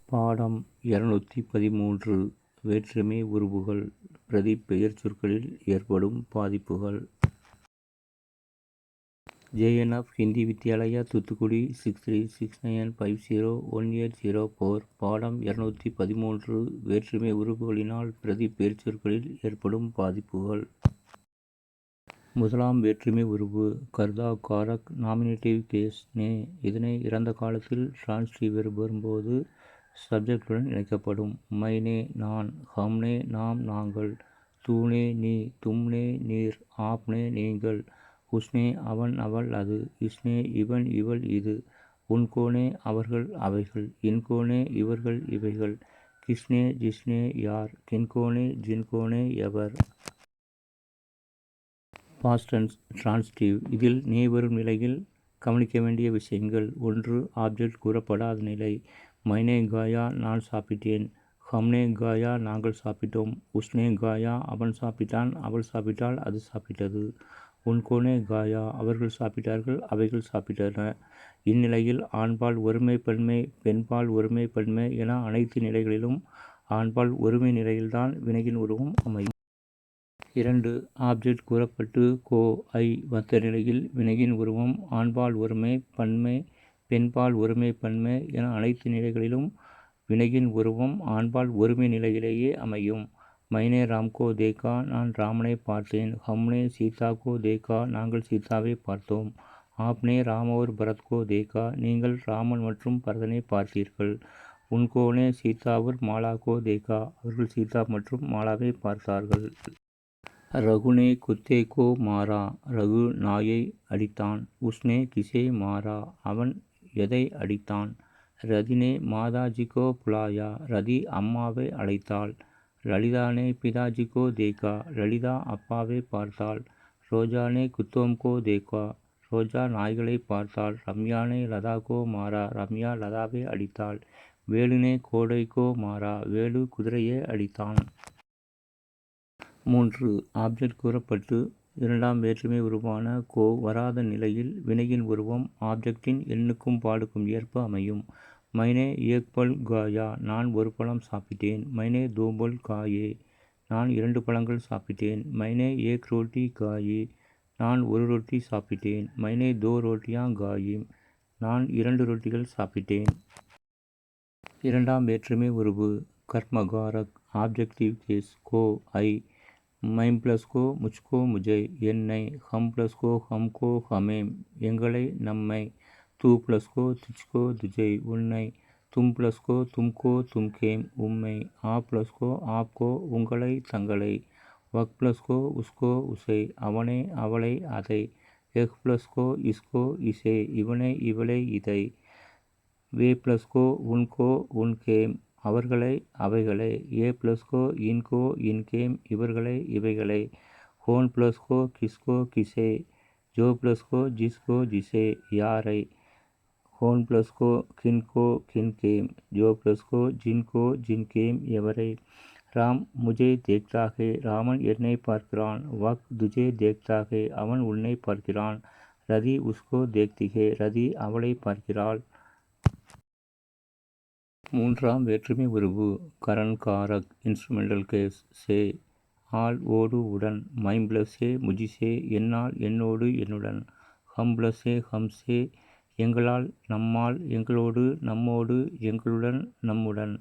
பாடம் 213 வேற்றுமை உருபுகள் பிரதி பெயர்ச்சொற்களில் ஏற்படும் பாதிப்புகள். JNF ஹிந்தி வித்யாலயா தூத்துக்குடி 6369501804. பாடம் 213 வேற்றுமை உருபுகளினால் பிரதி பெயர்ச்சொற்களில் ஏற்படும் பாதிப்புகள். முதலாம் வேற்றுமை உருபு கர்தா காரக் நாமினேட்டிவ் கேஸ் நே. இதனை இறந்த காலத்தில் டிரான்சிட்டிவ் வெர்ப் வரும்போது சப்ஜெக்டுடன் இணைக்கப்படும். மைனே நான், ஹம்னே நாம் நாங்கள், தூனே நீ, தும்னே நீர், ஆப்னே நீங்கள், உஸ்னே அவன் அவள் அது, இஸ்னே இவன் இவள் இது, உன்கோனே அவர்கள் அவைகள், இன்கோனே இவர்கள் இவைகள், கிஸ்னே ஜிஸ்னே யார், கின்கோனே ஜின்கோனே எவர். Past tense transitive. இதில் நே வரும் நிலையில் கவனிக்க வேண்டிய விஷயங்கள். 1. ஆப்ஜெக்ட் கூறப்படாத நிலை. மைனே காயா நான் சாப்பிட்டேன், ஹம்னே காயா நாங்கள் சாப்பிட்டோம், உஸ்னே காயா அவன் சாப்பிட்டான் அவள் சாப்பிட்டாள் அது சாப்பிட்டது, உன்கோனே காயா அவர்கள் சாப்பிட்டார்கள் அவைகள் சாப்பிட்டன. இந்நிலையில் ஆண்பால் ஒருமை பன்மை பெண்பால் ஒருமை பன்மை என அனைத்து நிலைகளிலும் ஆண்பால் ஒருமை நிலையில்தான் வினையின் உருவம் அமையும். 2. ஆப்ஜெக்ட் கூறப்பட்டு கோ ஐ வந்த நிலையில் வினையின் உருவம் ஆண்பால் ஒருமை பன்மை பெண்பால் ஒருமை பன்மை என அனைத்து நிலைகளிலும் வினையின் உருவம் ஆண்பால் ஒருமை நிலையிலேயே அமையும். மைனே ராம்கோ தேக்கா நான் ராமனை பார்த்தேன், ஹம்னே சீதா கோ தேக்கா நாங்கள் சீதாவை பார்த்தோம், ஆப்னே ராம் और பரத் கோ தேக்கா நீங்கள் ராமன் மற்றும் பரதனை பார்த்தீர்கள், உன்கோனே சீதா और மாலா கோ தேக்கா அவர்கள் சீதா மற்றும் மாலாவை பார்த்தார்கள். ரகுனே குத்தே கோ மாரா ரகு நாயை அடித்தான், உஸ்னே கிசே மாரா அவன் எதை அடித்தான், ரதினே மாதாஜி கோ புலாயா ரதி அம்மாவை அழைத்தாள், லலிதானே பிதாஜி கோ தேக்கா லலிதா அப்பாவை பார்த்தாள், ரோஜானே குத்தோம் கோ தேக்கா ரோஜா நாய்களை பார்த்தாள், ரம்யானே லதா கோ மாரா ரம்யா லதாவை அடித்தாள், வேலுனே கோடை கோ மாரா வேலு குதிரையை அடித்தான். 3. ஆப்ஜெக்ட் கூறப்பட்டு இரண்டாம் வேற்றுமை உருவான கோ வராத நிலையில் வினையின் உருவம் ஆப்ஜெக்டின் எண்ணுக்கும் பாலுக்கும் ஏற்ப அமையும். மைனே ஏக் பல் காயா நான் ஒரு பழம் சாப்பிட்டேன், மைனே தோ பல் காயே நான் 2 பழங்கள் சாப்பிட்டேன், மைனே ஏக் ரோட்டி காயி நான் ஒரு ரொட்டி சாப்பிட்டேன், மைனே தோ ரோட்டியா காயி நான் 2 ரொட்டிகள் சாப்பிட்டேன். இரண்டாம் வேற்றுமை உருவு கர்மகாரக் ஆப்ஜெக்டிவ் கேஸ் கோ ஐ, மைம் ப்ளஸ் கோ முச்கோ முஜை என்னை, ஹம் ப்ளஸ் கோ ஹம்கோ ஹமேம் எங்களை நம்மை, தூ ப்ளஸ் கோ துச்கோ துஜை உன்னை, தும் ப்ளஸ் கோ தும்கோ தும்கேம் உம்மை, ஆ ப்ளஸ் கோ ஆப்கோ உங்களை தங்களை, வக் ப்ளஸ் கோ உஸ்கோ உசை அவனை அவளை அதை, எஹ் ப்ளஸ் கோ இஸ்கோ இசே இவனை இவளை இதை, வே ப்ளஸ் கோ உன்கோ உன்கேம் அவர்களை அவைகளை, ஏ ப்ளஸ் கோ இன்கோ இன்கேம் இவர்களை இவைகளை, ஹோன் ப்ளஸ் கோ கிஸ்கோ கிசே ஜோ ப்ளஸ் கோ ஜிஸ்கோ ஜிசே யாரை, ஹோன் ப்ளஸ் கோ கின்கோ கின்கேம் ஜோ ப்ளஸ் கோ ஜின்கோ ஜின்கேம் எவரை. ராம் முஜே தேக்தாகே ராமன் என்னை பார்க்கிறான், வக் துஜே தேக்தாகே அவன் உன்னை பார்க்கிறான், ரதி உஸ்கோ தேக்திகே ரதி அவளை பார்க்கிறாள். மூன்றாம் வேற்றுமை உருவு கரண் காரக் இன்ஸ்ட்ருமெண்டல் கேஸ் சே ஆல் ஓடு உடன், மைம் ப்ளஸ்ஸே முஜிசே என்னால் என்னோடு என்னுடன், ஹம் ப்ளஸ்ஸே ஹம்சே எங்களால் நம்மால் எங்களோடு நம்மோடு எங்களுடன் நம்முடன்,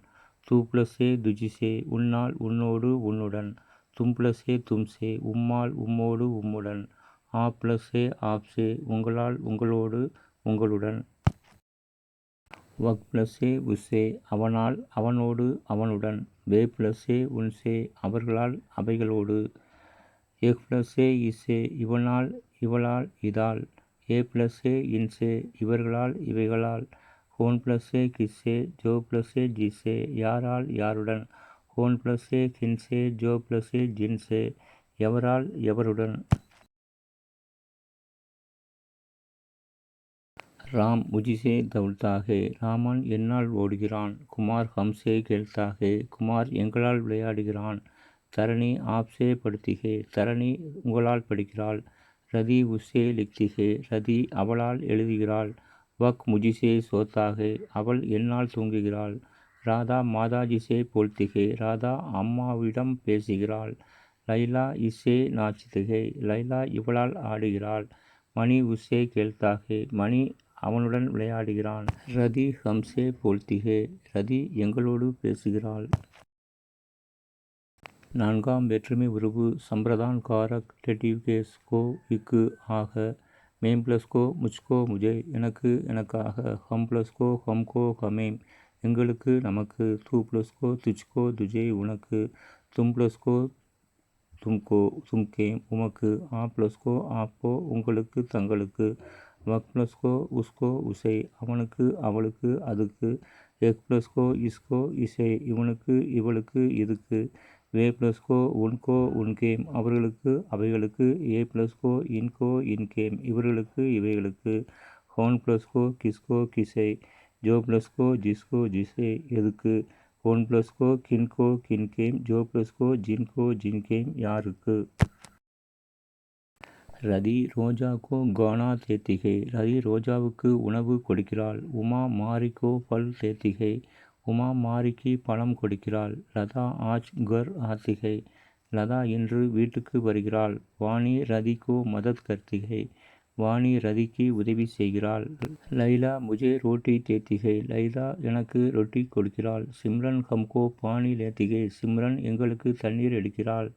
தூ ப்ளஸ்ஸே துஜிசே உன்னால் உன்னோடு உன்னுடன், தும் ப்ளஸ்ஸே தும்சே உம்மால் உம்மோடு உம்முடன், ஆ ப்ளஸ்ஸே ஆப்சே உங்களால் உங்களோடு உங்களுடன், வக் ப்ளஸ்ஸே உஸ்ஸே அவனால் அவனோடு அவனுடன், வே ப்ளஸ்ஸே உன்சே அவர்களால் அவைகளோடு, எஹ் ப்ளஸ்ஸே இஸ்ஸே இவனால் இவளால் இதால், ஏ ப்ளஸ்ஸே இன்சே இவர்களால் இவைகளால், ஹோன் ப்ளஸ்ஸே கிஸ்ஸே ஜோ ப்ளஸ்ஸே ஜிஸ்ஸே யாரால் யாருடன், ஹோன் ப்ளஸ்ஸே கின்சே ஜோ ப்ளஸ்ஸே ஜின்சே எவரால் எவருடன். ராம் முஜிசே தவுல்தாகே ராமன் என்னால் ஓடுகிறான், குமார் ஹம்சே கெல்தாகே குமார் எங்களால் விளையாடுகிறான், தரணி ஆப்சே படுத்திகே தரணி உங்களால் படிக்கிறாள், ரதி உஸ்ஸே லிக்திகே ரதி அவளால் எழுதுகிறாள், வக் முஜிசே சோத்தாகே அவள் என்னால் தூங்குகிறாள், ராதா மாதாஜி சே போல்த்தி ஹே. ராதா அம்மாவிடம் பேசுகிறாள். லைலா இஸ்ஸே நாச்தி ஹே. லைலா இவளால் ஆடுகிறாள். மணி உஸ்ஸே கேல்தா ஹே. மணி அவனுடன் விளையாடுகிறான். ரதி ஹம்சே போல்த்தி ஹே. ரதி எங்களோடு பேசுகிறாள். நான்காம் வேற்றுமை உருபு சம்பிரதான் காரக் ரிலேட்டிவ் கேஸ் கோ இக்கு ஆக. மேம் பிளஸ் கோ முச்கோ முஜே. எனக்கு எனக்காக. ஹம் பிளஸ் கோ ஹம்கோ ஹமேம் எங்களுக்கு நமக்கு. தூ பிளஸ் கோ துச்கோ துஜே உனக்கு. தும் பிளஸ் கோ தும்கோ தும்கேம் உமக்கு. ஆ பிளஸ் கோ ஆப்போ உங்களுக்கு தங்களுக்கு. வக் பிளஸ் கோ உஸ்கோ உசை அவனுக்கு அவளுக்கு அதுக்கு. எக் பிளஸ் கோ இஸ்கோ இசை இவனுக்கு இவளுக்கு இதுக்கு. வே பிளஸ் கோ உன்கோ உன்கேம் அவர்களுக்கு அவைகளுக்கு. ஏ பிளஸ் கோ இன்கேம் இவர்களுக்கு இவைகளுக்கு. ஹோன் பிளஸ் கோ கிஸ்கோ கிசை. ஜோ பிளஸ் கோ ஜிஸ்கோ ஜிசை எதுக்கு. ஹோன் பிளஸ் கோ கின்கேம். ஜோ பிளஸ் கோ ஜின்கேம் யாருக்கு. ரதி ரோஜா கோ கானா தேத்தி ஹே. ரதி ரோஜாவுக்கு உணவு கொடுக்கிறாள். உமா மாரி கோ பல் தேத்தி ஹே. உமா மாரிக்கு பழம் கொடுக்கிறாள். லதா ஆஜ் கர் ஆத்தி ஹே. லதா இன்று வீட்டுக்கு வருகிறாள். வாணி ரதி கோ மதத் கர்த்தி ஹே. வாணி ரதிக்கு உதவி செய்கிறாள். லைலா முஜே ரோட்டி தேத்தி ஹே. லைலா எனக்கு ரொட்டி கொடுக்கிறாள். சிம்ரன் ஹம்கோ பானி லேத்தி ஹே. சிம்ரன் எங்களுக்கு தண்ணீர் எடுக்கிறாள்.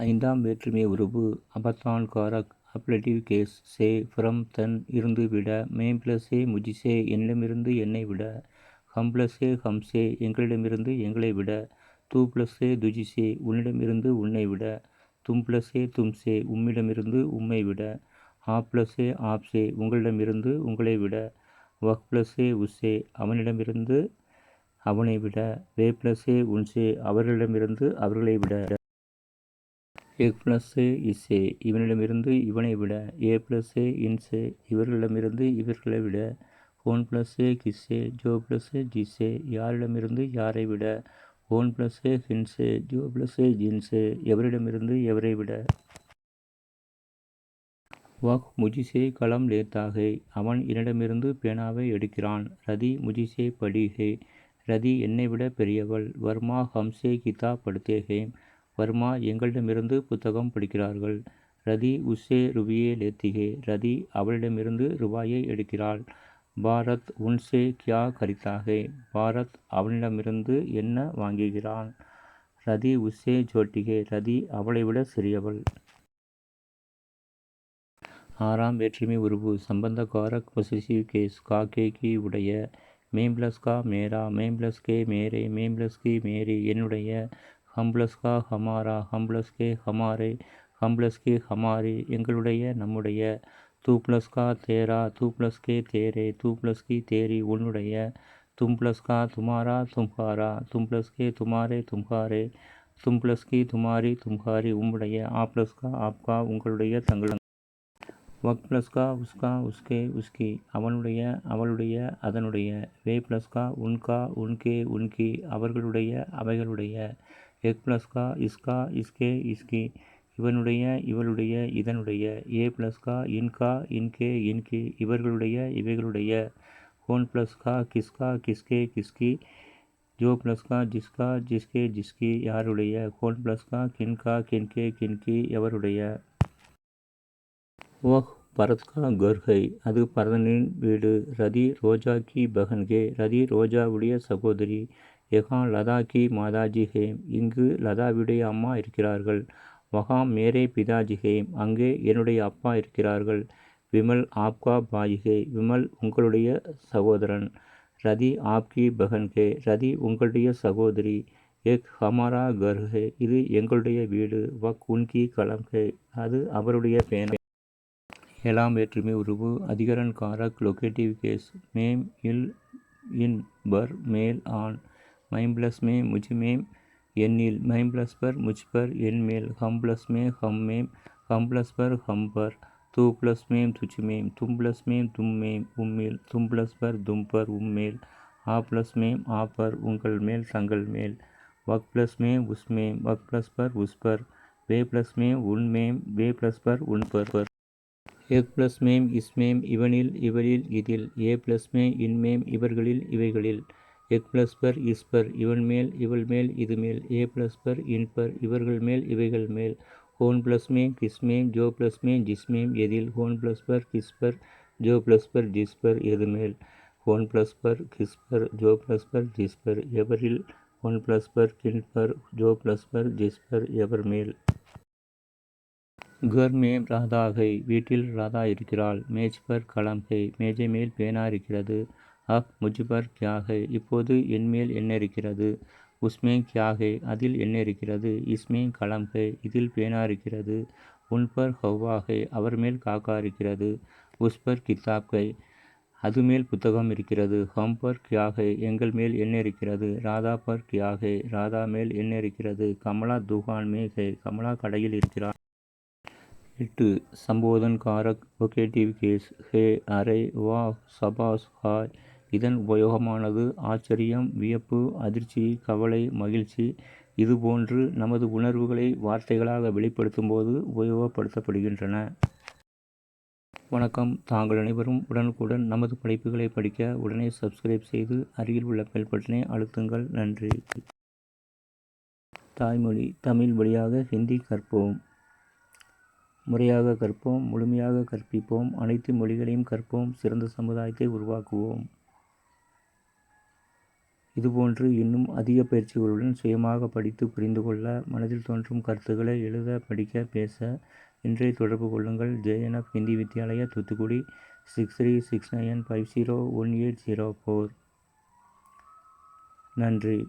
ஐந்தாம் வேற்றுமை உருபு அபத்தான் காரக் அப்லெட்டிவ் கேஸ் சே ஃப்ரம் தன் இருந்து விட. மேம் பிளஸே முஜிசே என்னிடமிருந்து என்னை விட. ஹம் பிளஸே ஹம்சே எங்களிடமிருந்து எங்களை விட. தூ பிளஸே துஜிசே உன்னிடமிருந்து உன்னை விட. தும் பிளஸே தும்சே உம்மிடமிருந்து உம்மை விட. ஆ பிளஸே ஆப்சே உங்களிடமிருந்து உங்களை விட. வக் பிளஸே உஸ்ஸே அவனிடமிருந்து அவனை விட. வே பிளஸே உன்சே அவர்களிடமிருந்து அவர்களை விட. எக் பிளஸே இஸ்ஸே இவனிடமிருந்து இவனை விட. ஏ பிளஸே இன்சே இவர்களிடமிருந்து இவர்களை விட. ஹோன் பிளஸே கிஸ்ஸே ஜோ பிளஸே ஜிஸ்ஸே யாரிடமிருந்து யாரை விட. ஹோன் பிளஸே ஹின்சே ஜோ பிளஸே ஜின்சே எவரிடமிருந்து எவரை விட. வக் முஜிசே கலம் லேத்தா ஹே. அவன் என்னிடமிருந்து பேனாவை எடுக்கிறான். ரதி முஜிசே படி ஹே. ரதி என்னை விட பெரியவள். வர்மா ஹம்சே கிதாப் படுத்தே ஹே. வர்மா எங்களிடமிருந்து புத்தகம் படிக்கிறார்கள். ரதி உஸ்ஸே ருபியே லேத்தி ஹே. ரதி அவளிடமிருந்து ரூபாயை எடுக்கிறாள். பாரத் உன்சே கியா கரித்தா ஹே. பாரத் அவனிடமிருந்து என்ன வாங்குகிறான். ரதி உஸ்ஸே சோட்டி ஹே. ரதி அவளை விட சிறியவள். ஆறாம் வேற்றுமை உருபு சம்பந்த காரக் பொசசிவ் கேஸ் காக்கே கி உடைய. மேம் பிளஸ் கா மேரா. மேம் பிளஸ் கே மேரே. மேம் பிளஸ் கி மேரி என்னுடைய. ஹம் பிளஸ் கா ஹமாரா. ஹம் பிளஸ் கே ஹமாரே. ஹம் பிளஸ் கி ஹமாரி எங்களுடைய நம்முடைய. தூ பிளஸ் கா தேரா. தூ பிளஸ் கே தேரே. தூ பிளஸ் கி தேரி உன்னுடைய. தும் பிளஸ் கா துமாரா தும்ஹாரா. தும் பிளஸ் கே துமாரே தும்ஹாரே. தும் பிளஸ் கி துமாரி தும்ஹாரி உம்முடைய. ஆ பிளஸ் கா ஆப்கா உங்களுடைய தங்கள். வக் பிளஸ் கா உஸ்கா உஸ்கே உஸ்கி அவனுடைய அவளுடைய அதனுடைய. வே பிளஸ் கா உன்கே உன்கி அவர்களுடைய அவைகளுடைய. எக் பிளஸ் கா இஸ்கா இஸ்கே இஸ்கி இவனுடைய இவளுடைய இதனுடைய. ஏ பிளஸ் கா இன்கே இன்கி இவர்களுடைய இவைகளுடைய. ஹோன் பிளஸ் கா கிஸ்கே கிஸ்கி. ஜோ பிளஸ் கா ஜிஸ்கே ஜிஸ்கி யாருடைய. ஹோன் பிளஸ் கா கின்கே கின்கி எவருடைய. வஹ் பரத் கா கர் ஹை அது பரதனின் வீடு. ரதி ரோஜா கி பஹன் ஹே. ரதி ரோஜாவுடைய சகோதரி. யஹா லதா கி மாதாஜி ஹே. இங்கு லதாவுடைய அம்மா இருக்கிறார்கள். வஹாம் மேரே பிதாஜி ஹே. அங்கே என்னுடைய அப்பா இருக்கிறார்கள். விமல் ஆப்கா பாய் ஹே. விமல் உங்களுடைய சகோதரன். ரதி ஆப்கி பஹன் ஹே. ரதி உங்களுடைய சகோதரி. எக் ஹமாரா கர் ஹே. இது எங்களுடைய வீடு. வக் உன்கி கலம் ஹே. அது அவருடைய பேனா. ஏழாம் வேற்றுமை உருவு அதிகரன் காரக் லொகேட்டிவ் கேஸ் மேம் இன் பர் மேல் ஆண். மைம் பிளஸ் மே முஜ்மேம் என்னில். மைம் பிளஸ் பர் முஜ்பர் என் மேல். ஹம் பிளஸ் மே ஹம்மேம். ஹம் பிளஸ் பர் ஹம்பர். தூ பிளஸ் மேம் துச்மேம். தும் பிளஸ் மேம் தும்மேம் உம்மில். தும் பிளஸ் பர் தும்பர் உம்மேல். ஆ பிளஸ் மேம் ஆப்பர் உங்கள் மேல் தங்கள் மேல். வக் பிளஸ் மேம் உஸ்மேம். வக் பிளஸ் பர் உஸ்பர். வே பிளஸ் மேம் உன்மேம். வே பிளஸ் பர் உன்பர். எக் ப்ளஸ் மேம் இஸ்மேம் இவனில் இவளில் இதில் ஏ ப்ளஸ் மே இன்மேம் இவர்களில் இவைகளில் எக் ப்ளஸ் பர் இஸ்பர் இவன் மேல் இவள் மேல் இது மேல் ஏ ப்ளஸ் பர் இன்பர் இவர்கள் மேல் இவைகள் மேல் ஹோன் ப்ளஸ் மேம் கிஸ்மேம் ஜோ ப்ளஸ் மேம் ஜிஸ்மேம் எதில் ஹோன் ப்ளஸ் பர் கிஸ்பர் ஜோ ப்ளஸ் பர் ஜிஸ்பர் எது மேல் ஹோன் ப்ளஸ் பர் கிஸ்பர் ஜோ ப்ளஸ் பர் ஜிஸ்பர் எவரில் ஹோன் ப்ளஸ் பர் கின்பர் ஜோ ப்ளஸ் பர் ஜிஸ்பர் எவர் மேல் घर में ராதா है வீட்டில் ராதா இருக்கிறாள் மேஜ் பர் கலம் है மேஜை மேல் பேனா இருக்கிறது அப் முஜ் பர் கியா है இப்போது என்மேல் என்ன இருக்கிறது உஸ்மே கியா है அதில் என்ன இருக்கிறது இஸ்மே கலம் है இதில் பேனா இருக்கிறது உன் பர் ஹவ்வா है அவர் மேல் காக்கா இருக்கிறது உஸ் பர் கிதாப் है அது மேல் புத்தகம் இருக்கிறது ஹம் பர் கியா है எங்கள் மேல் என்ன இருக்கிறது ராதா பர் கியா है ராதா மேல் என்ன இருக்கிறது கமலா துகான் மே है கமலா கடையில் இருக்கிறார் 8 சம்போதன் காரக் வொகேட்டிவ் கேஸ் ஹே அரை வா சபாஸ் ஹாய் இதன் உபயோகமானது ஆச்சரியம் வியப்பு அதிர்ச்சி கவலை மகிழ்ச்சி இதுபோன்று நமது உணர்வுகளை வார்த்தைகளாக வெளிப்படுத்தும் போது உபயோகப்படுத்தப்படுகின்றன. வணக்கம். தாங்கள் அனைவரும் உடனுக்குடன் நமது படைப்புகளை படிக்க உடனே சப்ஸ்கிரைப் செய்து அருகில் உள்ள பெல் பட்டனை அழுத்துங்கள். நன்றி. தாய்மொழி தமிழ் வழியாக ஹிந்தி கற்போம். முறையாக கற்போம், முழுமையாக கற்பிப்போம், அனைத்து மொழிகளையும் கற்போம், சிறந்த சமுதாயத்தை உருவாக்குவோம். இதுபோன்று இன்னும் அதிக பயிற்சிகளுடன் சுயமாக படித்து புரிந்து கொள்ள, மனதில் தோன்றும் கருத்துக்களை எழுத, படிக்க, பேச இன்றே தொடர்பு கொள்ளுங்கள். ஜேஎன்எஃப் ஹிந்தி வித்யாலயா, தூத்துக்குடி 6369501804. நன்றி.